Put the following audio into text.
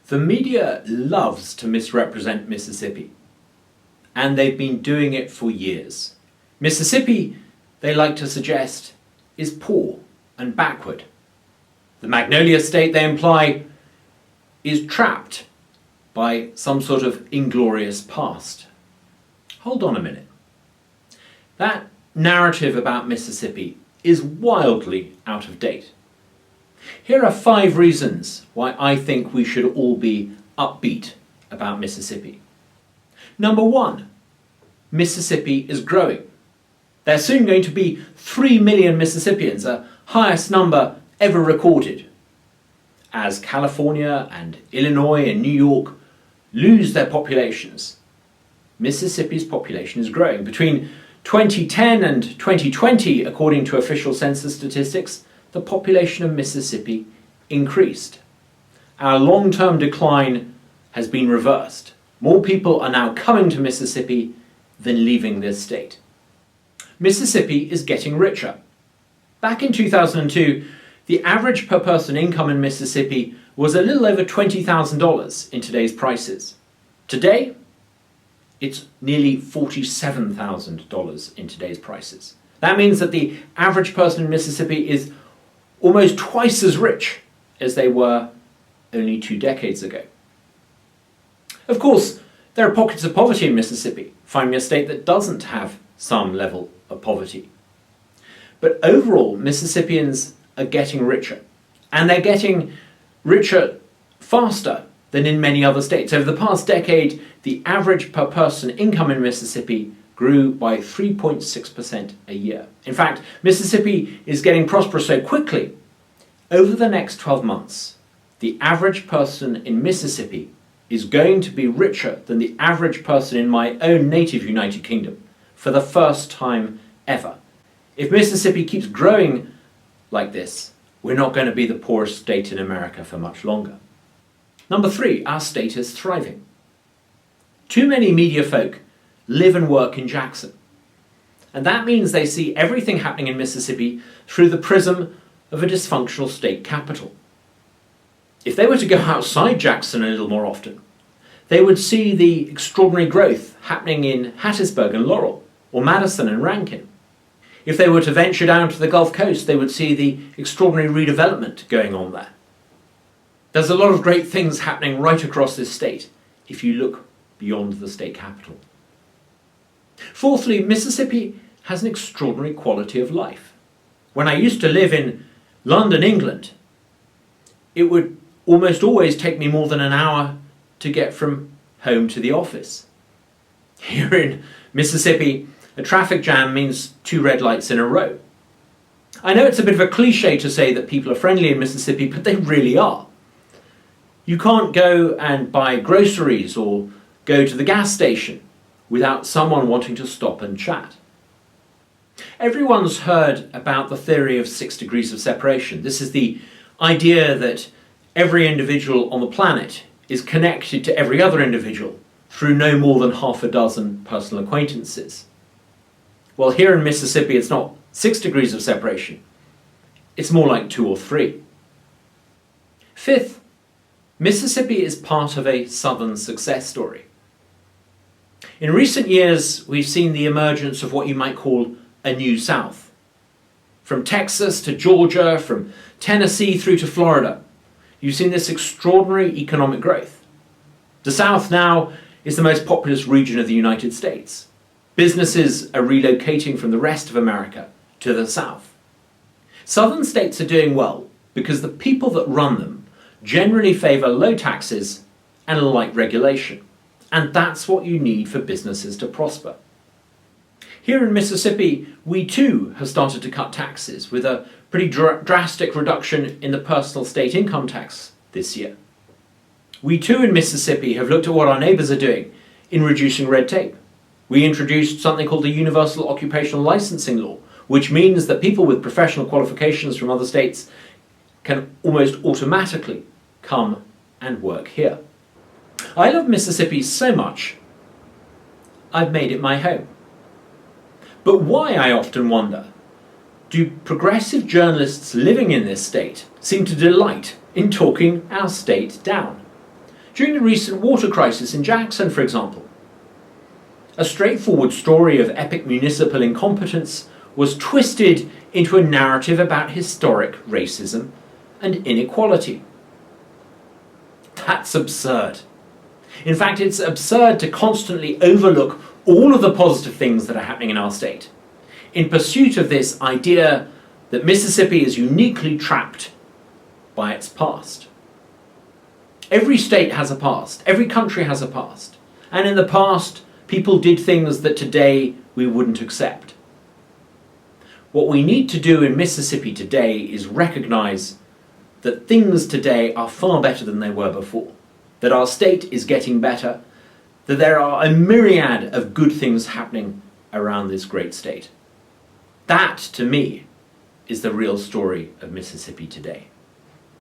The media loves to misrepresent Mississippi, and they've been doing it for years. Mississippi, they like to suggest, is poor and backward. The Magnolia State, they imply, is trapped by some sort of inglorious past. Hold on a minute. That narrative about Mississippi is wildly out of date. Here are 5 reasons why I think we should all be upbeat about Mississippi. Number 1, Mississippi is growing. There's soon going to be 3 million Mississippians, the highest number ever recorded. As California and Illinois and New York lose their populations, Mississippi's population is growing. Between 2010 and 2020, according to official census statistics, the population of Mississippi increased. Our long-term decline has been reversed. More people are now coming to Mississippi than leaving this state. Mississippi is getting richer. Back in 2002, the average per person income in Mississippi was a little over $20,000 in today's prices. Today, it's nearly $47,000 in today's prices. That means that the average person in Mississippi is almost twice as rich as they were only 2 decades ago. Of course, there are pockets of poverty in Mississippi. Find me a state that doesn't have some level of poverty. But overall, Mississippians are getting richer, and they're getting richer faster than in many other states. Over the past decade, the average per person income in Mississippi grew by 3.6% a year. In fact, Mississippi is getting prosperous so quickly. Over the next 12 months, the average person in Mississippi is going to be richer than the average person in my own native United Kingdom for the first time ever. If Mississippi keeps growing like this, we're not going to be the poorest state in America for much longer. Number 3, our state is thriving. Too many media folk live and work in Jackson. And that means they see everything happening in Mississippi through the prism of a dysfunctional state capital. If they were to go outside Jackson a little more often, they would see the extraordinary growth happening in Hattiesburg and Laurel, or Madison and Rankin. If they were to venture down to the Gulf Coast, they would see the extraordinary redevelopment going on there. There's a lot of great things happening right across this state if you look beyond the state capital. Fourthly, Mississippi has an extraordinary quality of life. When I used to live in London, England, it would almost always take me more than an hour to get from home to the office. Here in Mississippi, a traffic jam means 2 red lights in a row. I know it's a bit of a cliche to say that people are friendly in Mississippi, but they really are. You can't go and buy groceries or go to the gas station without someone wanting to stop and chat. Everyone's heard about the theory of 6 degrees of separation. This is the idea that every individual on the planet is connected to every other individual through no more than half a dozen personal acquaintances. Well, here in Mississippi, it's not 6 degrees of separation. It's more like 2 or 3. Fifth, Mississippi is part of a Southern success story. In recent years, we've seen the emergence of what you might call a new South. From Texas to Georgia, from Tennessee through to Florida, you've seen this extraordinary economic growth. The South now is the most populous region of the United States. Businesses are relocating from the rest of America to the South. Southern states are doing well because the people that run them generally favour low taxes and light regulation. And that's what you need for businesses to prosper. Here in Mississippi, we too have started to cut taxes with a pretty drastic reduction in the personal state income tax this year. We too in Mississippi have looked at what our neighbours are doing in reducing red tape. We introduced something called the Universal Occupational Licensing Law, which means that people with professional qualifications from other states can almost automatically come and work here. I love Mississippi so much, I've made it my home. But why, I often wonder, do progressive journalists living in this state seem to delight in talking our state down? During the recent water crisis in Jackson, for example, a straightforward story of epic municipal incompetence was twisted into a narrative about historic racism and inequality. That's absurd. In fact, it's absurd to constantly overlook all of the positive things that are happening in our state in pursuit of this idea that Mississippi is uniquely trapped by its past. Every state has a past. Every country has a past. And in the past, people did things that today we wouldn't accept. What we need to do in Mississippi today is recognize that things today are far better than they were before, that our state is getting better, that there are a myriad of good things happening around this great state. That, to me, is the real story of Mississippi today.